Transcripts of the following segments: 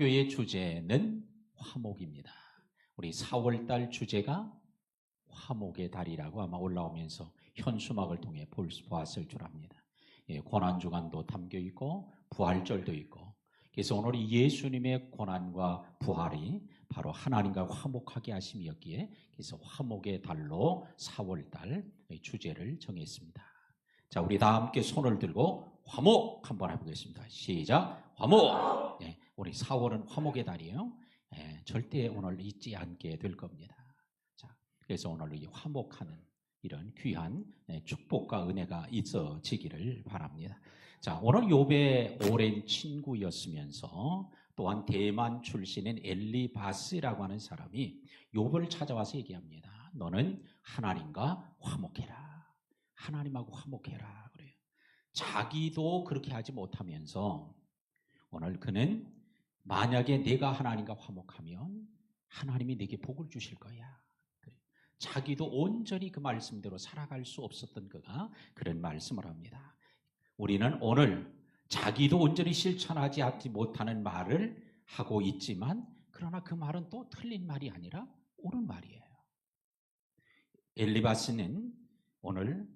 설교의 주제는 화목입니다. 우리 4월달 주제가 화목의 달이라고 아마 올라오면서 현수막을 통해 보았을 줄 압니다. 고난주간도 담겨 있고 부활절도 있고, 그래서 오늘 예수님의 고난과 부활이 바로 하나님과 화목하게 하심이었기에 그래서 화목의 달로 4월달 주제를 정했습니다. 자, 우리 다 함께 손을 들고 화목 한번 해보겠습니다. 시작. 화목. 우리 4월은 화목의 달이에요. 절대 오늘 잊지 않게 될 겁니다. 자, 그래서 오늘 이 화목하는 이런 귀한 축복과 은혜가 있어지기를 바랍니다. 자, 오늘 욥의 오랜 친구였으면서 또한 대만 출신인 엘리바스라고 하는 사람이 욥을 찾아와서 얘기합니다. 너는 하나님과 화목해라. 하나님하고 화목해라 그래요. 자기도 그렇게 하지 못하면서 오늘 그는 만약에 내가 하나님과 화목하면 하나님이 내게 복을 주실 거야. 자기도 온전히 그 말씀대로 살아갈 수 없었던 그가 그런 말씀을 합니다. 우리는 오늘 자기도 온전히 실천하지 못하는 말을 하고 있지만 그러나 그 말은 또 틀린 말이 아니라 옳은 말이에요. 엘리바스는 오늘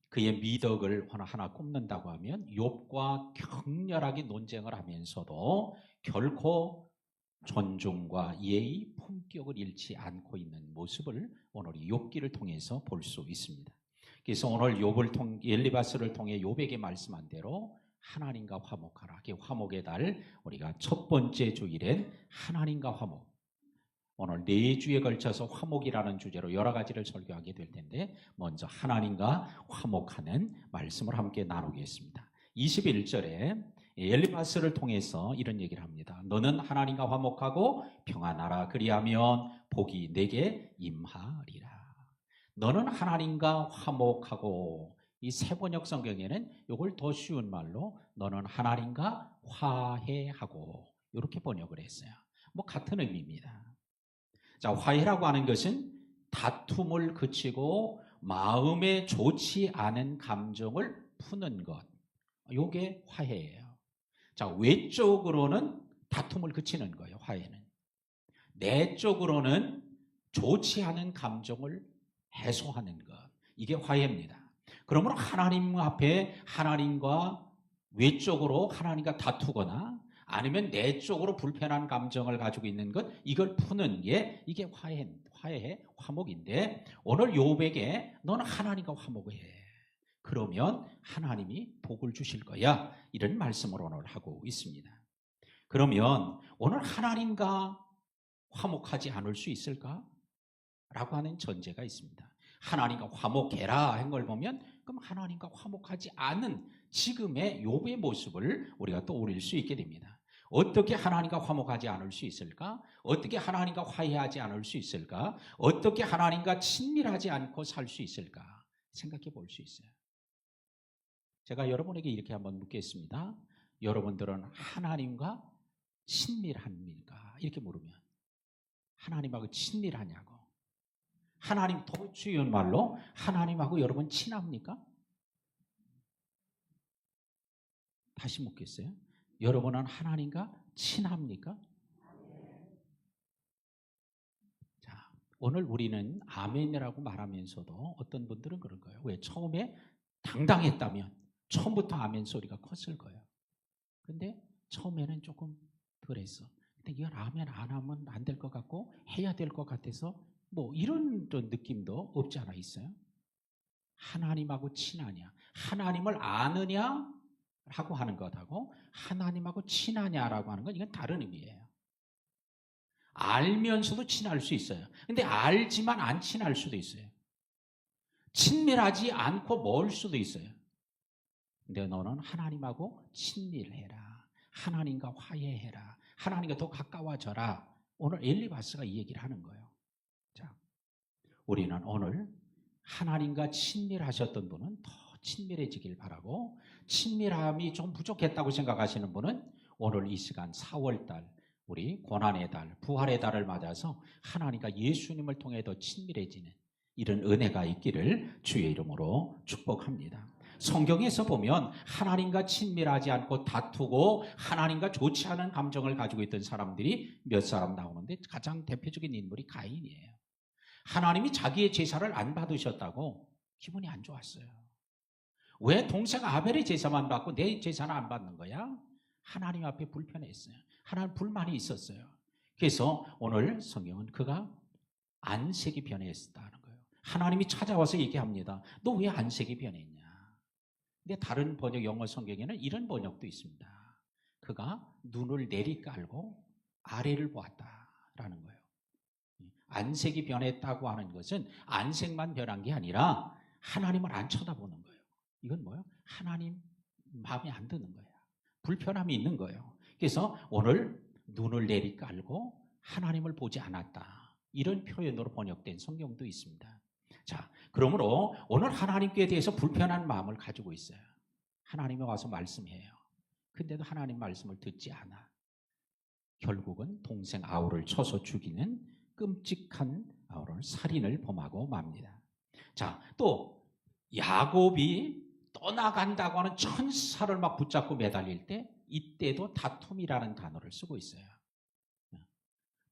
그의 미덕을 하나 꼽는다고 하면 욥과 격렬하게 논쟁을 하면서도 결코 존중과 예의, 품격을 잃지 않고 있는 모습을 오늘 이 욥기를 통해서 볼 수 있습니다. 그래서 오늘 엘리바스를 통해 욥에게 말씀한 대로 하나님과 화목하라. 화목의 달, 우리가 첫 번째 주일엔 하나님과 화목. 오늘 4주에 걸쳐서 화목이라는 주제로 여러 가지를 설교하게 될 텐데 먼저 하나님과 화목하는 말씀을 함께 나누겠습니다. 21절에 엘리바스를 통해서 이런 얘기를 합니다. 너는 하나님과 화목하고 평안하라. 그리하면 복이 내게 임하리라. 너는 하나님과 화목하고, 이 세번역 성경에는 이걸 더 쉬운 말로 너는 하나님과 화해하고 이렇게 번역을 했어요. 뭐 같은 의미입니다. 자, 화해라고 하는 것은 다툼을 그치고 마음에 좋지 않은 감정을 푸는 것. 이게 화해예요. 자, 외적으로는 다툼을 그치는 거예요, 화해는. 내적으로는 좋지 않은 감정을 해소하는 것. 이게 화해입니다. 그러므로 하나님 앞에 하나님과 외적으로 하나님과 다투거나 아니면 내적으로 불편한 감정을 가지고 있는 것, 이걸 푸는 게 이게 화해, 화목인데 오늘 욥에게 너는 하나님과 화목을 해. 그러면 하나님이 복을 주실 거야. 이런 말씀을 오늘 하고 있습니다. 그러면 오늘 하나님과 화목하지 않을 수 있을까? 라고 하는 전제가 있습니다. 하나님과 화목해라 한 걸 보면 그럼 하나님과 화목하지 않은 지금의 욥의 모습을 우리가 떠올릴 수 있게 됩니다. 어떻게 하나님과 화목하지 않을 수 있을까? 어떻게 하나님과 화해하지 않을 수 있을까? 어떻게 하나님과 친밀하지 않고 살 수 있을까? 생각해 볼 수 있어요. 제가 여러분에게 이렇게 한번 묻겠습니다. 여러분들은 하나님과 친밀합니까? 이렇게 물으면 하나님하고 친밀하냐고. 하나님 더 쉬운 말로 하나님하고 여러분 친합니까? 다시 묻겠어요. 여러분은 하나님과 친합니까? 자, 오늘 우리는 아멘이라고 말하면서도 어떤 분들은 그런 거예요. 왜? 처음에 당당했다면 처음부터 아멘 소리가 컸을 거예요. 근데 처음에는 조금 덜했어. 근데 이건 아멘 안 하면 안 될 것 같고 해야 될 것 같아서 뭐 이런 느낌도 없지 않아 있어요. 하나님하고 친하냐, 하나님을 아느냐 라고 하는 것하고 하나님하고 친하냐라고 하는 건 이건 다른 의미예요. 알면서도 친할 수 있어요. 근데 알지만 안 친할 수도 있어요. 친밀하지 않고 멀 수도 있어요. 근데 너는 하나님하고 친밀해라. 하나님과 화해해라. 하나님과 더 가까워져라. 오늘 엘리바스가 이 얘기를 하는 거예요. 자, 우리는 오늘 하나님과 친밀하셨던 분은 더 친밀해지길 바라고, 친밀함이 좀 부족했다고 생각하시는 분은 오늘 이 시간 4월달 우리 고난의 달, 부활의 달을 맞아서 하나님과 예수님을 통해 더 친밀해지는 이런 은혜가 있기를 주의 이름으로 축복합니다. 성경에서 보면 하나님과 친밀하지 않고 다투고 하나님과 좋지 않은 감정을 가지고 있던 사람들이 몇 사람 나오는데 가장 대표적인 인물이 가인이에요. 하나님이 자기의 제사를 안 받으셨다고 기분이 안 좋았어요. 왜 동생 아벨의 제사만 받고 내 제사는 안 받는 거야? 하나님 앞에 불편했어요. 하나님 불만이 있었어요. 그래서 오늘 성경은 그가 안색이 변했다는 거예요. 하나님이 찾아와서 얘기합니다. 너 왜 안색이 변했냐? 근데 다른 번역 영어 성경에는 이런 번역도 있습니다. 그가 눈을 내리깔고 아래를 보았다라는 거예요. 안색이 변했다고 하는 것은 안색만 변한 게 아니라 하나님을 안 쳐다보는 거예요. 이건 뭐예요? 하나님 마음에 안 드는 거예요. 불편함이 있는 거예요. 그래서 오늘 눈을 내리깔고 하나님을 보지 않았다. 이런 표현으로 번역된 성경도 있습니다. 자, 그러므로 오늘 하나님께 대해서 불편한 마음을 가지고 있어요. 하나님이 와서 말씀해요. 근데도 하나님 말씀을 듣지 않아. 결국은 동생 아우를 쳐서 죽이는 끔찍한 아우를 살인을 범하고 맙니다. 자, 또 야곱이 떠나간다고 하는 천사를 막 붙잡고 매달릴 때 이때도 다툼이라는 단어를 쓰고 있어요.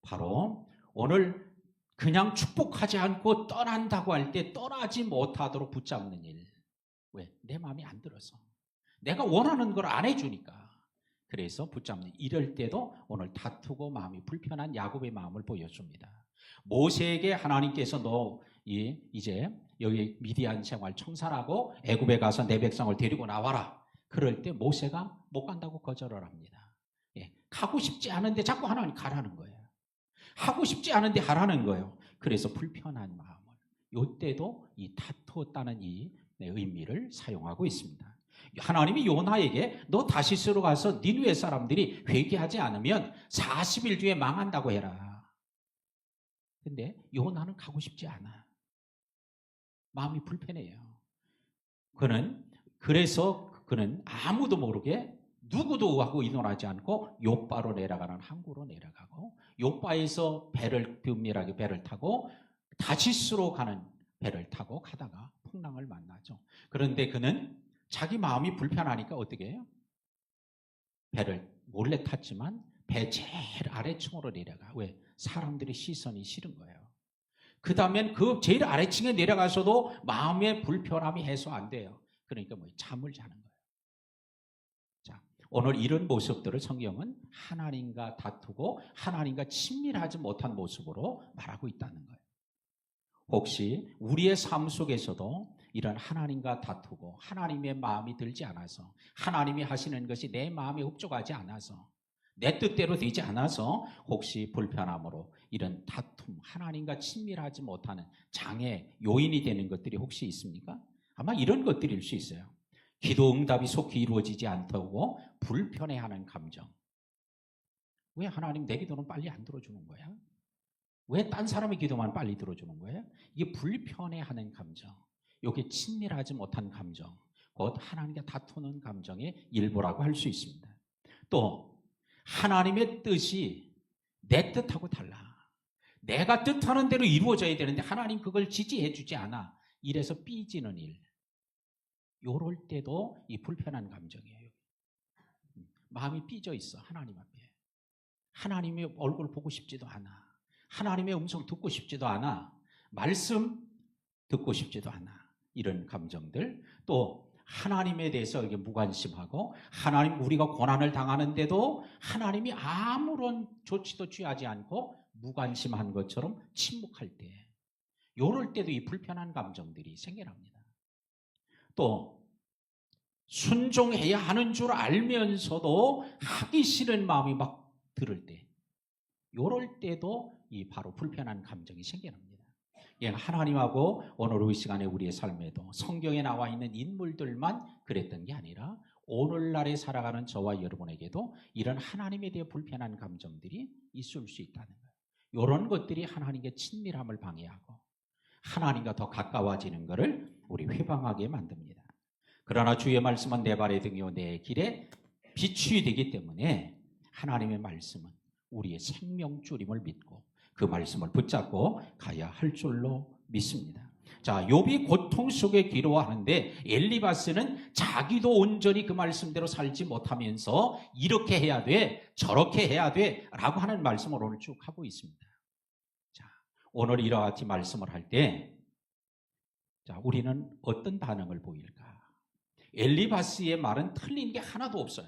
바로 오늘 그냥 축복하지 않고 떠난다고 할 때 떠나지 못하도록 붙잡는 일. 왜? 내 마음이 안 들어서. 내가 원하는 걸 안 해주니까. 그래서 붙잡는 이럴 때도 오늘 다투고 마음이 불편한 야곱의 마음을 보여줍니다. 모세에게 하나님께서 너 이제 여기 미디안 생활 청산하고 애굽에 가서 내 백성을 데리고 나와라. 그럴 때 모세가 못 간다고 거절을 합니다. 가고 싶지 않은데 자꾸 하나님 가라는 거예요. 하고 싶지 않은데 하라는 거예요. 그래서 불편한 마음을 이때도 이 다투었다는 이 의미를 사용하고 있습니다. 하나님이 요나에게 너 다시스로 가서 니느웨 사람들이 회개하지 않으면 40일 뒤에 망한다고 해라. 근데 요나는 가고 싶지 않아. 마음이 불편해요. 그래서 그는 아무도 모르게 누구도 하고 이동하지 않고 요바로 내려가는 항구로 내려가고 요바에서 은밀하게 배를 타고 다시스로 가는 배를 타고 가다가 풍랑을 만나죠. 그런데 그는 자기 마음이 불편하니까 어떻게 해요? 배를 몰래 탔지만 배 제일 아래층으로 내려가. 왜? 사람들의 시선이 싫은 거예요. 그 다음엔 그 제일 아래층에 내려가서도 마음의 불편함이 해소 안 돼요. 그러니까 잠을 자는 거예요. 자, 오늘 이런 모습들을 성경은 하나님과 다투고 하나님과 친밀하지 못한 모습으로 말하고 있다는 거예요. 혹시 우리의 삶 속에서도 이런 하나님과 다투고 하나님의 마음이 들지 않아서 하나님이 하시는 것이 내 마음에 흡족하지 않아서 내 뜻대로 되지 않아서 혹시 불편함으로 이런 다툼, 하나님과 친밀하지 못하는 장애, 요인이 되는 것들이 혹시 있습니까? 아마 이런 것들일 수 있어요. 기도 응답이 속히 이루어지지 않다고 불편해하는 감정. 왜 하나님 내 기도는 빨리 안 들어주는 거야? 왜 딴 사람의 기도만 빨리 들어주는 거예요? 이게 불편해하는 감정. 이게 친밀하지 못한 감정. 곧 하나님과 다투는 감정의 일부라고 할 수 있습니다. 또 하나님의 뜻이 내 뜻하고 달라. 내가 뜻하는 대로 이루어져야 되는데 하나님 그걸 지지해 주지 않아. 이래서 삐지는 일. 요럴 때도 이 불편한 감정이에요. 마음이 삐져 있어. 하나님 앞에. 하나님의 얼굴 보고 싶지도 않아. 하나님의 음성 듣고 싶지도 않아. 말씀 듣고 싶지도 않아. 이런 감정들. 또 하나님에 대해서 이게 무관심하고 하나님 우리가 고난을 당하는데도 하나님이 아무런 조치도 취하지 않고 무관심한 것처럼 침묵할 때 요럴 때도 이 불편한 감정들이 생겨납니다. 또 순종해야 하는 줄 알면서도 하기 싫은 마음이 막 들을 때 요럴 때도 이 바로 불편한 감정이 생겨납니다. 하나님하고 오늘 이 시간에 우리의 삶에도 성경에 나와 있는 인물들만 그랬던 게 아니라 오늘날에 살아가는 저와 여러분에게도 이런 하나님에 대해 불편한 감정들이 있을 수 있다는 거예요. 이런 것들이 하나님의 친밀함을 방해하고 하나님과 더 가까워지는 것을 우리 회방하게 만듭니다. 그러나 주의 말씀은 내 발의 등이요 내 길에 빛이 되기 때문에 하나님의 말씀은 우리의 생명줄임을 믿고 그 말씀을 붙잡고 가야 할 줄로 믿습니다. 자, 욥이 고통 속에 기로하는데 엘리바스는 자기도 온전히 그 말씀대로 살지 못하면서 이렇게 해야 돼, 저렇게 해야 돼 라고 하는 말씀을 오늘 쭉 하고 있습니다. 자, 오늘 이와 같이 말씀을 할 때 자, 우리는 어떤 반응을 보일까? 엘리바스의 말은 틀린 게 하나도 없어요.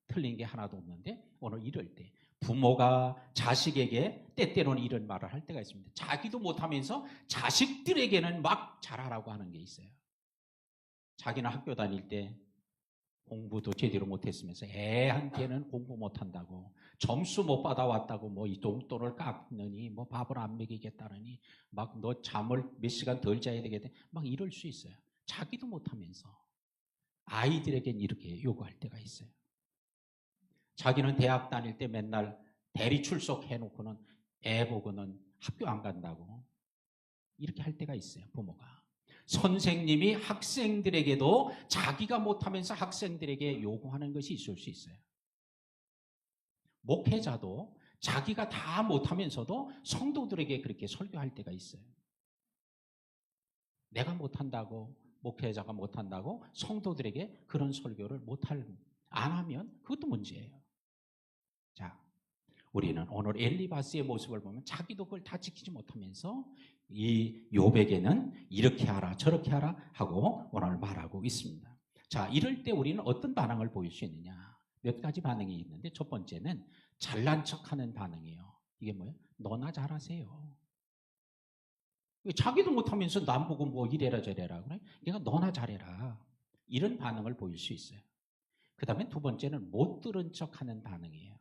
틀린 게 하나도 없는데 오늘 이럴 때 부모가 자식에게 때때로는 이런 말을 할 때가 있습니다. 자기도 못하면서 자식들에게는 막 잘하라고 하는 게 있어요. 자기는 학교 다닐 때 공부도 제대로 못했으면서 애한테는 공부 못한다고, 점수 못 받아왔다고 뭐 이 용돈을 깎느니 뭐 밥을 안 먹이겠다느니 막 너 잠을 몇 시간 덜 자야 되겠다 막 이럴 수 있어요. 자기도 못하면서 아이들에겐 이렇게 요구할 때가 있어요. 자기는 대학 다닐 때 맨날 대리 출석해놓고는 애 보고는 학교 안 간다고 이렇게 할 때가 있어요. 부모가. 선생님이 학생들에게도 자기가 못하면서 학생들에게 요구하는 것이 있을 수 있어요. 목회자도 자기가 다 못하면서도 성도들에게 그렇게 설교할 때가 있어요. 내가 못한다고, 목회자가 못한다고 성도들에게 그런 설교를 안 하면 그것도 문제예요. 자, 우리는 오늘 엘리바스의 모습을 보면 자기도 그걸 다 지키지 못하면서 이 욥에게는 이렇게 하라 저렇게 하라 하고 오늘 말하고 있습니다. 자, 이럴 때 우리는 어떤 반응을 보일 수 있느냐? 몇 가지 반응이 있는데 첫 번째는 잘난 척하는 반응이에요. 이게 뭐예요? 너나 잘하세요. 자기도 못하면서 남 보고 뭐 이래라 저래라 그래? 그러니까 너나 잘해라. 이런 반응을 보일 수 있어요. 그 다음에 두 번째는 못 들은 척하는 반응이에요.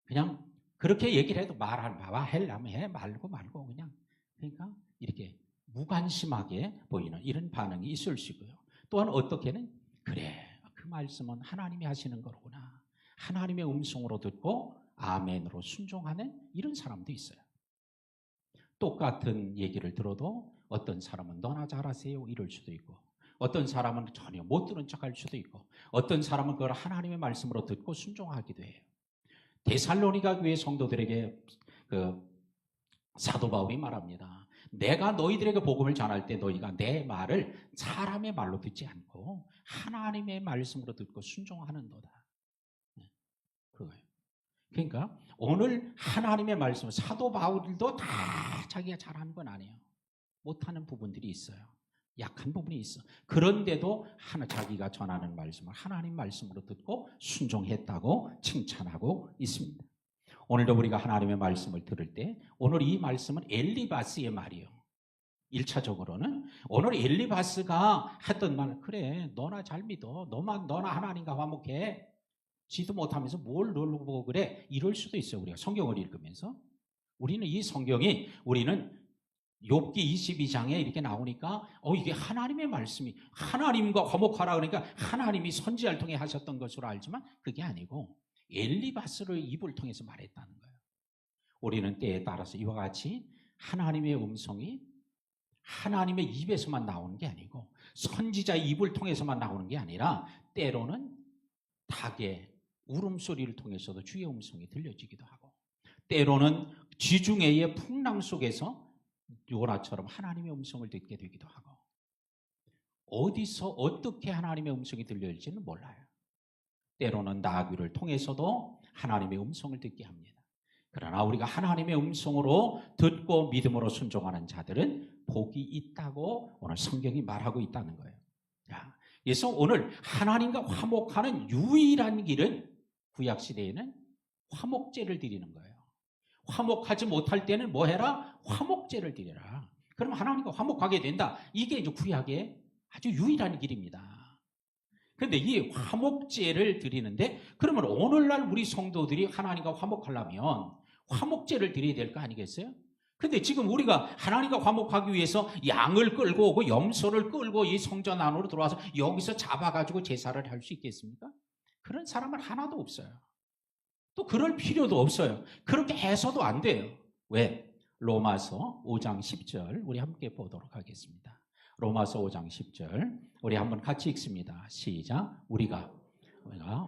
그냥 그렇게 얘기를 해도 하려면 해 말고 그냥 그러니까 이렇게 무관심하게 보이는 이런 반응이 있을 수 있고요. 또한 어떻게는 그래 그 말씀은 하나님이 하시는 거로구나. 하나님의 음성으로 듣고 아멘으로 순종하는 이런 사람도 있어요. 똑같은 얘기를 들어도 어떤 사람은 너나 잘하세요 이럴 수도 있고 어떤 사람은 전혀 못 들은 척할 수도 있고 어떤 사람은 그걸 하나님의 말씀으로 듣고 순종하기도 해요. 데살로니가 교회 성도들에게 사도 바울이 말합니다. 내가 너희들에게 복음을 전할 때 너희가 내 말을 사람의 말로 듣지 않고 하나님의 말씀으로 듣고 순종하는도다. 그거예요. 그러니까 오늘 하나님의 말씀, 사도 바울도 다 자기가 잘하는 건 아니에요. 못하는 부분들이 있어요. 약한 부분이 있어. 그런데도 자기가 전하는 말씀을 하나님 말씀으로 듣고 순종했다고 칭찬하고 있습니다. 오늘도 우리가 하나님의 말씀을 들을 때 오늘 이 말씀은 엘리바스의 말이에요. 1차적으로는 오늘 엘리바스가 했던 말, 그래 너나 잘 믿어. 너나 하나님과 화목해. 지도 못하면서 뭘 놀고 그래. 이럴 수도 있어요. 우리가 성경을 읽으면서. 우리는 이 성경이 우리는 욥기 22장에 이렇게 나오니까 이게 하나님의 말씀이 하나님과 화목하라 그러니까 하나님이 선지자를 통해 하셨던 것으로 알지만 그게 아니고 엘리바스를 입을 통해서 말했다는 거예요. 우리는 때에 따라서 이와 같이 하나님의 음성이 하나님의 입에서만 나오는 게 아니고 선지자의 입을 통해서만 나오는 게 아니라 때로는 닭의 울음소리를 통해서도 주의 음성이 들려지기도 하고 때로는 지중해의 풍랑 속에서 요나처럼 하나님의 음성을 듣게 되기도 하고 어디서 어떻게 하나님의 음성이 들려질지는 몰라요. 때로는 나귀를 통해서도 하나님의 음성을 듣게 합니다. 그러나 우리가 하나님의 음성으로 듣고 믿음으로 순종하는 자들은 복이 있다고 오늘 성경이 말하고 있다는 거예요. 그래서 오늘 하나님과 화목하는 유일한 길은 구약시대에는 화목제를 드리는 거예요. 화목하지 못할 때는 뭐 해라? 화목제를 드려라. 그럼 하나님과 화목하게 된다. 이게 이제 구약의 아주 유일한 길입니다. 그런데 이 화목제를 드리는데 그러면 오늘날 우리 성도들이 하나님과 화목하려면 화목제를 드려야 될 거 아니겠어요? 근데 지금 우리가 하나님과 화목하기 위해서 양을 끌고 오고 염소를 끌고 이 성전 안으로 들어와서 여기서 잡아가지고 제사를 할 수 있겠습니까? 그런 사람은 하나도 없어요. 또 그럴 필요도 없어요. 그렇게 해서도 안 돼요. 왜? 로마서 5장 10절 우리 함께 보도록 하겠습니다. 로마서 5장 10절 우리 한번 같이 읽습니다. 시작. 우리가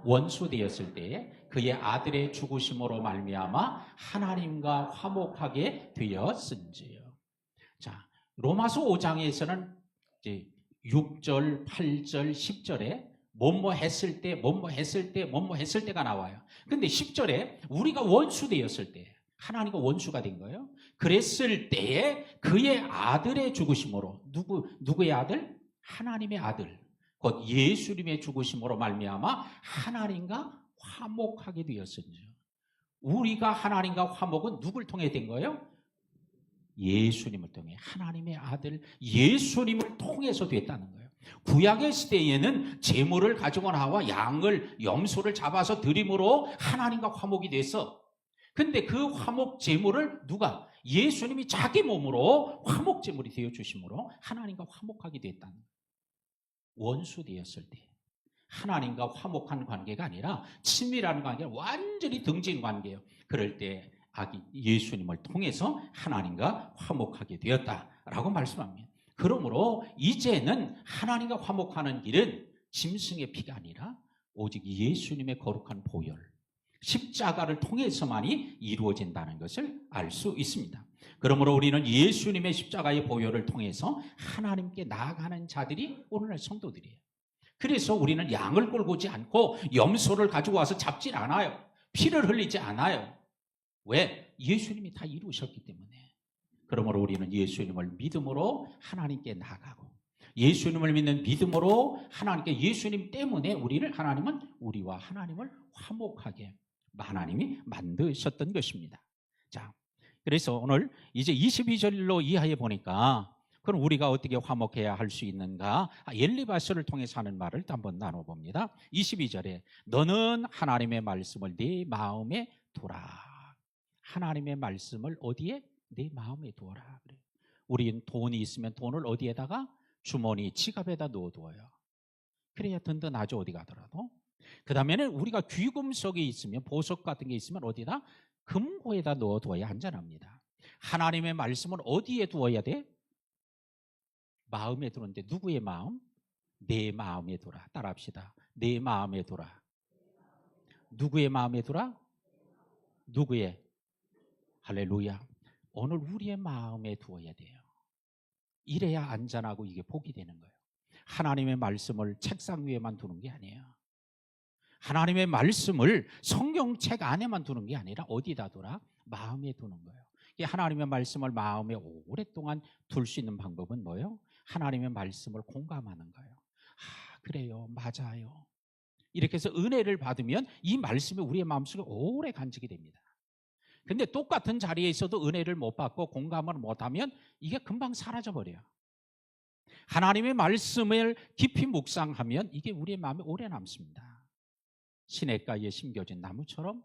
원수 되었을 때 그의 아들의 죽으심으로 말미암아 하나님과 화목하게 되었은지요. 자, 로마서 5장에서는 이제 6절, 8절, 10절에 뭐뭐 했을 때, 뭐뭐 했을 때, 뭐뭐 했을 때가 나와요. 근데 10절에 우리가 원수 되었을 때, 하나님과 원수가 된 거예요. 그랬을 때에 그의 아들의 죽으심으로, 누구의 아들? 하나님의 아들, 곧 예수님의 죽으심으로 말미암아 하나님과 화목하게 되었으니, 우리가 하나님과 화목은 누굴 통해 된 거예요? 예수님을 통해, 하나님의 아들 예수님을 통해서 됐다는 거예요. 구약의 시대에는 제물을 가지고 나와 양을, 염소를 잡아서 드림으로 하나님과 화목이 됐어. 근데 그 화목 제물을 누가? 예수님이 자기 몸으로 화목 제물이 되어 주심으로 하나님과 화목하게 됐다는 거예요. 원수 되었을 때 하나님과 화목한 관계가 아니라 친밀한 관계가 완전히 등진 관계예요. 그럴 때 아기 예수님을 통해서 하나님과 화목하게 되었다라고 말씀합니다. 그러므로 이제는 하나님과 화목하는 길은 짐승의 피가 아니라 오직 예수님의 거룩한 보혈, 십자가를 통해서만이 이루어진다는 것을 알 수 있습니다. 그러므로 우리는 예수님의 십자가의 보혈을 통해서 하나님께 나아가는 자들이 오늘날 성도들이에요. 그래서 우리는 양을 끌고 오지 않고 염소를 가지고 와서 잡질 않아요. 피를 흘리지 않아요. 왜? 예수님이 다 이루셨기 때문에. 그러므로 우리는 예수님을 믿음으로 하나님께 나아가고, 예수님을 믿는 믿음으로 하나님께, 예수님 때문에 하나님은 우리와 하나님을 화목하게 하나님이 만드셨던 것입니다. 자, 그래서 오늘 이제 22절로 이하에 보니까 그럼 우리가 어떻게 화목해야 할 수 있는가? 엘리바스를 통해서 하는 말을 한번 나눠봅니다. 22절에 너는 하나님의 말씀을 네 마음에 두라. 하나님의 말씀을 어디에? 네 마음에 두어라. 그래요. 우린 돈이 있으면 돈을 어디에다가? 주머니, 지갑에다 넣어두어요. 그래야 든든하죠, 어디 가더라도. 그 다음에는 우리가 귀금속이 있으면, 보석 같은 게 있으면 어디다? 금고에다 넣어두어야 안전합니다. 하나님의 말씀을 어디에 두어야 돼? 마음에 두는데 누구의 마음? 내 마음에 두라. 따라합시다. 내 마음에 두라. 누구의 마음에 두라? 누구의? 할렐루야. 오늘 우리의 마음에 두어야 돼요. 이래야 안전하고 이게 복이 되는 거예요. 하나님의 말씀을 책상 위에만 두는 게 아니에요. 하나님의 말씀을 성경책 안에만 두는 게 아니라 어디다 두라? 마음에 두는 거예요. 하나님의 말씀을 마음에 오랫동안 둘 수 있는 방법은 뭐예요? 하나님의 말씀을 공감하는 거예요. 아, 그래요. 맞아요. 이렇게 해서 은혜를 받으면 이 말씀이 우리의 마음속에 오래 간직이 됩니다. 근데 똑같은 자리에 있어도 은혜를 못 받고 공감을 못하면 이게 금방 사라져버려요. 하나님의 말씀을 깊이 묵상하면 이게 우리의 마음에 오래 남습니다. 시냇가에 심겨진 나무처럼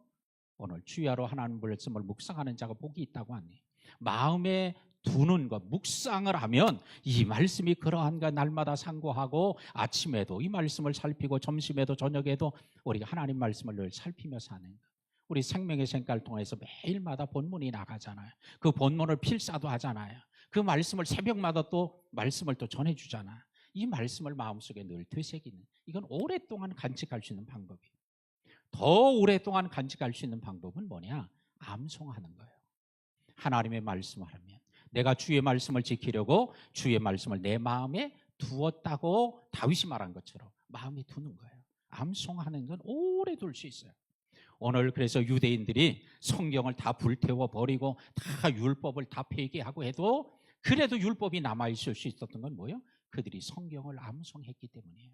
오늘 주야로 하나님 말씀을 묵상하는 자가 복이 있다고 하니, 마음에 두는 것, 묵상을 하면 이 말씀이 그러한가 날마다 상고하고, 아침에도 이 말씀을 살피고 점심에도 저녁에도 우리가 하나님 말씀을 늘 살피며 사는 것. 우리 생명의 샘가를 통해서 매일마다 본문이 나가잖아요. 그 본문을 필사도 하잖아요. 그 말씀을 새벽마다 또 말씀을 또 전해주잖아요. 이 말씀을 마음속에 늘 되새기는, 이건 오랫동안 간직할 수 있는 방법이에요. 더 오랫동안 간직할 수 있는 방법은 뭐냐? 암송하는 거예요. 하나님의 말씀을 하면, 내가 주의 말씀을 지키려고 주의 말씀을 내 마음에 두었다고 다윗이 말한 것처럼 마음에 두는 거예요. 암송하는 건 오래 둘 수 있어요. 오늘 그래서 유대인들이 성경을 다 불태워 버리고 다 율법을 다 폐기하고 해도 그래도 율법이 남아있을 수 있었던 건 뭐예요? 그들이 성경을 암송했기 때문이에요.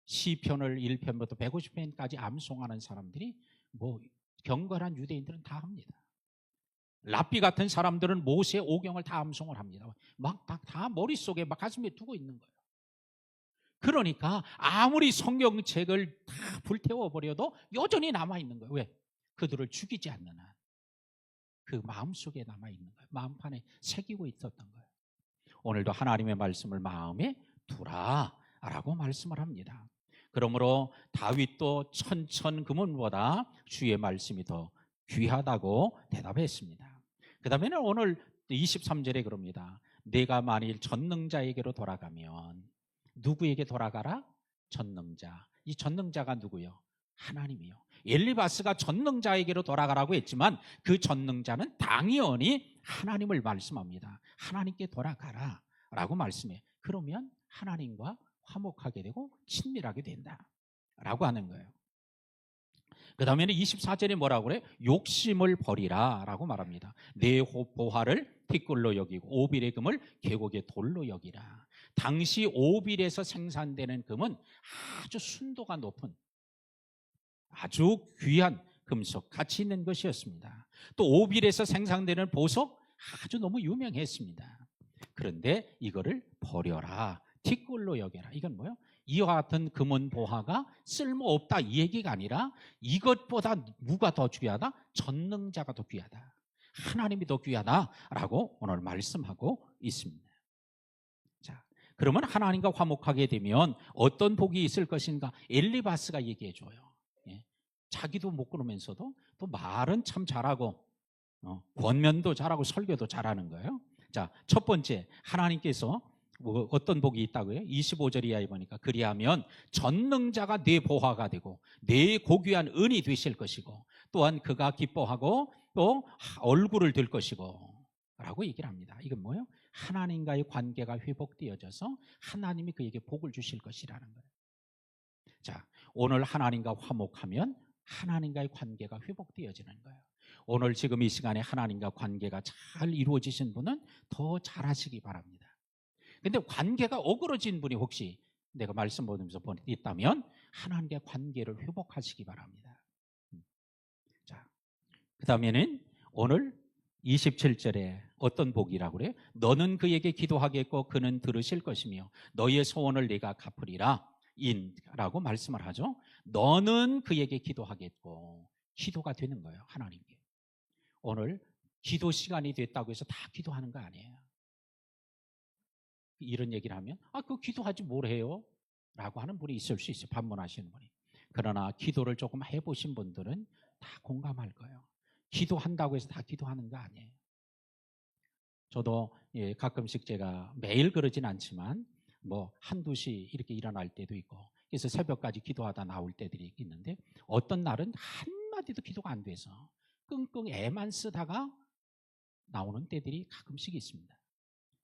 시편을 1편부터 150편까지 암송하는 사람들이 뭐 경건한 유대인들은 다 합니다. 랍비 같은 사람들은 모세 오경을 다 암송을 합니다. 막 다 머릿속에 막 가슴에 두고 있는 거예요. 그러니까 아무리 성경책을 다 불태워버려도 여전히 남아있는 거예요. 왜? 그들을 죽이지 않는 한 그 마음속에 남아있는 거예요. 마음판에 새기고 있었던 거예요. 오늘도 하나님의 말씀을 마음에 두라 라고 말씀을 합니다. 그러므로 다윗도 천천금은보다 주의 말씀이 더 귀하다고 대답했습니다. 그 다음에는 오늘 23절에 그럽니다. 내가 만일 전능자에게로 돌아가면, 누구에게 돌아가라? 전능자. 이 전능자가 누구요? 하나님이요. 엘리바스가 전능자에게로 돌아가라고 했지만 그 전능자는 당연히 하나님을 말씀합니다. 하나님께 돌아가라 라고 말씀해. 그러면 하나님과 화목하게 되고 친밀하게 된다라고 하는 거예요. 그 다음에는 24절에 뭐라고 그래? 욕심을 버리라 라고 말합니다. 내 보화를 티끌로 여기고 오빌의 금을 계곡의 돌로 여기라. 당시 오빌에서 생산되는 금은 아주 순도가 높은 아주 귀한 금속, 가치 있는 것이었습니다. 또 오빌에서 생산되는 보석 아주 너무 유명했습니다. 그런데 이거를 버려라, 티끌로 여겨라. 이건 뭐예요? 이와 같은 금은 보화가 쓸모없다 이 얘기가 아니라 이것보다 누가 더 귀하다? 전능자가 더 귀하다. 하나님이 더 귀하다라고 오늘 말씀하고 있습니다. 자, 그러면 하나님과 화목하게 되면 어떤 복이 있을 것인가? 엘리바스가 얘기해 줘요. 예. 자기도 못 그러면서도 또 말은 참 잘하고 권면도 잘하고 설교도 잘하는 거예요. 자, 첫 번째, 하나님께서 어떤 복이 있다고요? 25절 이하에 보니까 그리하면 전능자가 내 보화가 되고 내 고귀한 은이 되실 것이고 또한 그가 기뻐하고 또 얼굴을 들 것이고 라고 얘기를 합니다. 이건 뭐예요? 하나님과의 관계가 회복되어져서 하나님이 그에게 복을 주실 것이라는 거예요. 자, 오늘 하나님과 화목하면 하나님과의 관계가 회복되어지는 거예요. 오늘 지금 이 시간에 하나님과 관계가 잘 이루어지신 분은 더 잘하시기 바랍니다. 근데 관계가 어그러진 분이 혹시 내가 말씀 보면서 있다면 하나님과 관계를 회복하시기 바랍니다. 자, 그 다음에는 오늘 27절에 어떤 복이라고 그래요? 너는 그에게 기도하겠고 그는 들으실 것이며 너의 소원을 내가 갚으리라 인라고 말씀을 하죠. 너는 그에게 기도하겠고, 기도가 되는 거예요. 하나님께. 오늘 기도 시간이 됐다고 해서 다 기도하는 거 아니에요. 이런 얘기를 하면 그 기도하지 뭘 해요? 라고 하는 분이 있을 수 있어요. 반문하시는 분이. 그러나 기도를 조금 해보신 분들은 다 공감할 거예요. 기도한다고 해서 다 기도하는 거 아니에요. 저도 가끔씩 제가 매일 그러진 않지만 뭐 한두 시 이렇게 일어날 때도 있고 그래서 새벽까지 기도하다 나올 때들이 있는데 어떤 날은 한마디도 기도가 안 돼서 끙끙 애만 쓰다가 나오는 때들이 가끔씩 있습니다.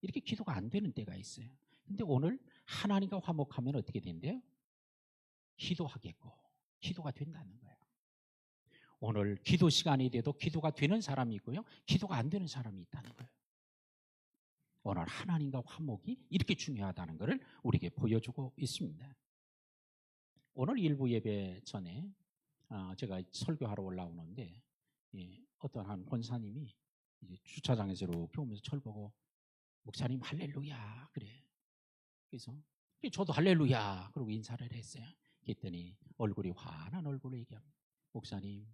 이렇게 기도가 안 되는 때가 있어요. 근데 오늘 하나님과 화목하면 어떻게 된대요? 기도하겠고 기도가 된다는 거예요. 오늘 기도 시간이 돼도 기도가 되는 사람이 있고요, 기도가 안 되는 사람이 있다는 거예요. 오늘 하나님과 화목이 이렇게 중요하다는 것을 우리에게 보여주고 있습니다. 오늘 일부 예배 전에 제가 설교하러 올라오는데 어떤 한 권사님이 이제 주차장에서 이렇게 오면서 저를 보고 목사님 할렐루야 그래. 그래서 저도 할렐루야 그러고 인사를 했어요. 그랬더니 얼굴이 환한 얼굴로 얘기합니다. 목사님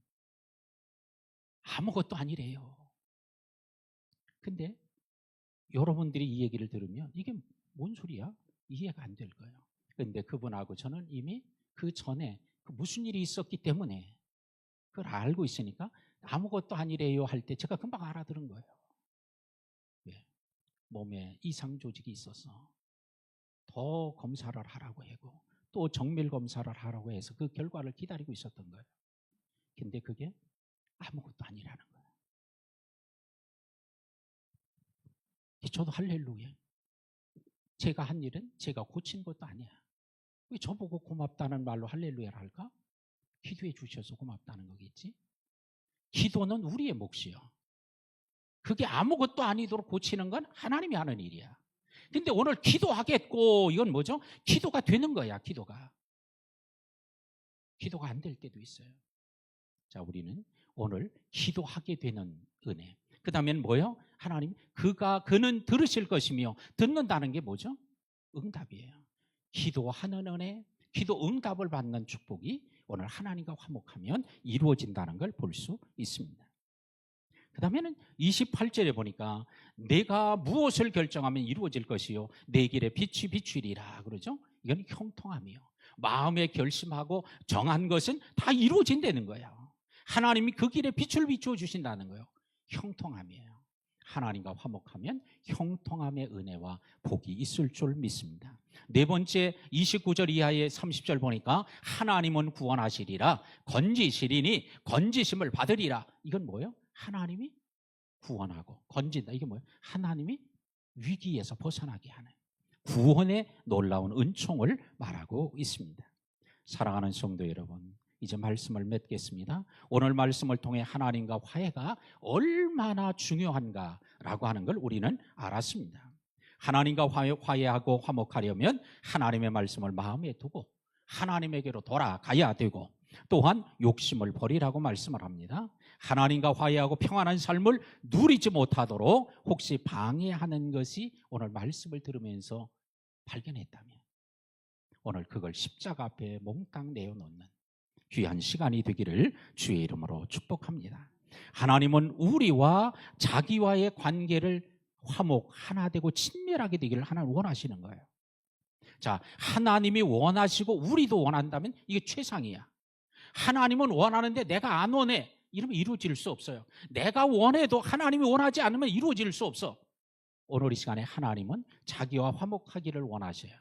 아무것도 아니래요. 근데 여러분들이 이 얘기를 들으면 이게 뭔 소리야? 이해가 안 될 거예요. 그런데 그분하고 저는 이미 그 전에 무슨 일이 있었기 때문에 그걸 알고 있으니까 아무것도 아니래요 할 때 제가 금방 알아들은 거예요. 왜? 몸에 이상 조직이 있어서 더 검사를 하라고 하고 또 정밀 검사를 하라고 해서 그 결과를 기다리고 있었던 거예요. 근데 그게 아무것도 아니라는 거예요. 저도 할렐루야. 제가 한 일은 제가 고친 것도 아니야. 왜 저보고 고맙다는 말로 할렐루야를 할까? 기도해 주셔서 고맙다는 거겠지. 기도는 우리의 몫이요. 그게 아무것도 아니도록 고치는 건 하나님이 하는 일이야. 근데 오늘 기도하겠고 이건 뭐죠? 기도가 되는 거야. 기도가 안 될 때도 있어요. 자, 우리는 오늘 기도하게 되는 은혜. 그 다음엔 뭐예요? 하나님 그는 들으실 것이며 듣는다는 게 뭐죠? 응답이에요. 기도하는 은혜, 기도 응답을 받는 축복이 오늘 하나님과 화목하면 이루어진다는 걸 볼 수 있습니다. 그 다음에는 28절에 보니까 내가 무엇을 결정하면 이루어질 것이요 내 길에 빛이 비추리라 그러죠. 이건 형통함이요. 마음에 결심하고 정한 것은 다 이루어진다는 거예요. 하나님이 그 길에 빛을 비추어 주신다는 거예요. 형통함이에요. 하나님과 화목하면 형통함의 은혜와 복이 있을 줄 믿습니다. 네 번째 29절 이하의 30절 보니까 하나님은 구원하시리라 건지시리니 건지심을 받으리라. 이건 뭐예요? 하나님이 구원하고 건진다. 이게 뭐예요? 하나님이 위기에서 벗어나게 하는 구원의 놀라운 은총을 말하고 있습니다. 사랑하는 성도 여러분, 이제 말씀을 맺겠습니다. 오늘 말씀을 통해 하나님과 화해가 얼마나 중요한가라고 하는 걸 우리는 알았습니다. 하나님과 화해하고 화목하려면 하나님의 말씀을 마음에 두고 하나님에게로 돌아가야 되고, 또한 욕심을 버리라고 말씀을 합니다. 하나님과 화해하고 평안한 삶을 누리지 못하도록 혹시 방해하는 것이 오늘 말씀을 들으면서 발견했다면 오늘 그걸 십자가 앞에 몽땅 내어놓는 귀한 시간이 되기를 주의 이름으로 축복합니다. 하나님은 우리와 자기와의 관계를 화목 하나 되고 친밀하게 되기를 하나님 원하시는 거예요. 자, 하나님이 원하시고 우리도 원한다면 이게 최상이야. 하나님은 원하는데 내가 안 원해. 이러면 이루어질 수 없어요. 내가 원해도 하나님이 원하지 않으면 이루어질 수 없어. 오늘 이 시간에 하나님은 자기와 화목하기를 원하셔요.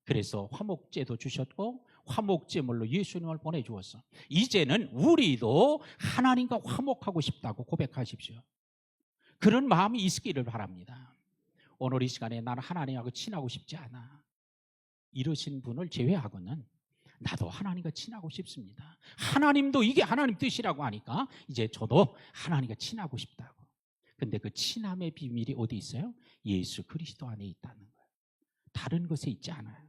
그래서 화목제도 주셨고 화목제물로 예수님을 보내주었어. 이제는 우리도 하나님과 화목하고 싶다고 고백하십시오. 그런 마음이 있기를 바랍니다. 오늘 이 시간에 나는 하나님하고 친하고 싶지 않아. 이러신 분을 제외하고는 나도 하나님과 친하고 싶습니다. 하나님도 이게 하나님 뜻이라고 하니까 이제 저도 하나님과 친하고 싶다고. 근데 그 친함의 비밀이 어디 있어요? 예수 그리스도 안에 있다는 거예요. 다른 것에 있지 않아요.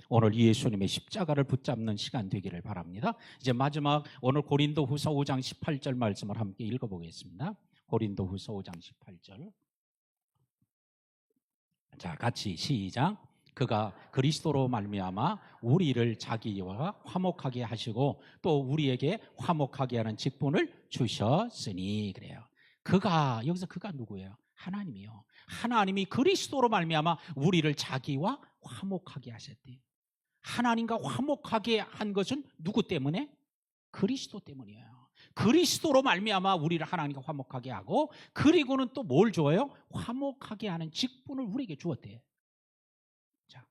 오늘 예수님의 십자가를 붙잡는 시간 되기를 바랍니다. 이제 마지막 오늘 고린도후서 5장 18절 말씀을 함께 읽어보겠습니다. 고린도후서 5장 18절. 자, 같이 시작. 그가 그리스도로 말미암아 우리를 자기와 화목하게 하시고 또 우리에게 화목하게 하는 직분을 주셨으니. 그래요. 그가, 여기서 그가 누구예요? 하나님이요. 하나님이 그리스도로 말미암아 우리를 자기와 화목하게 하셨대요. 하나님과 화목하게 한 것은 누구 때문에? 그리스도 때문이에요. 그리스도로 말미암아 우리를 하나님과 화목하게 하고, 그리고는 또 뭘 줘요? 화목하게 하는 직분을 우리에게 주었대요. 자,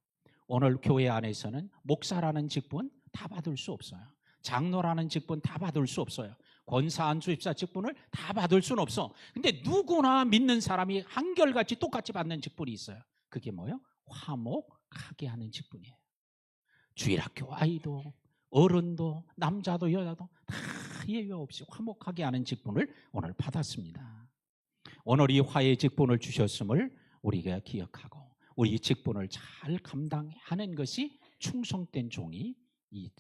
오늘 교회 안에서는 목사라는 직분 다 받을 수 없어요. 장로라는 직분 다 받을 수 없어요. 권사 안수집사 직분을 다 받을 수는 없어. 근데 누구나 믿는 사람이 한결같이 똑같이 받는 직분이 있어요. 그게 뭐예요? 화목하게 하는 직분이에요. 주일학교 아이도 어른도 남자도 여자도 다 예외 없이 화목하게 하는 직분을 오늘 받았습니다. 오늘 이 화해 직분을 주셨음을 우리가 기억하고 우리 직분을 잘 감당하는 것이 충성된 종이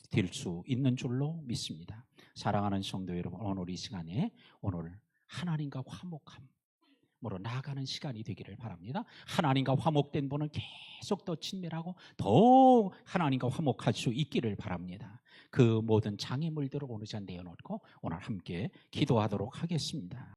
될 수 있는 줄로 믿습니다. 사랑하는 성도 여러분, 오늘 이 시간에 오늘 하나님과 화목함으로 나아가는 시간이 되기를 바랍니다. 하나님과 화목된 분은 계속 더 친밀하고 더 하나님과 화목할 수 있기를 바랍니다. 그 모든 장애물들을 오늘 시간 내어놓고 오늘 함께 기도하도록 하겠습니다.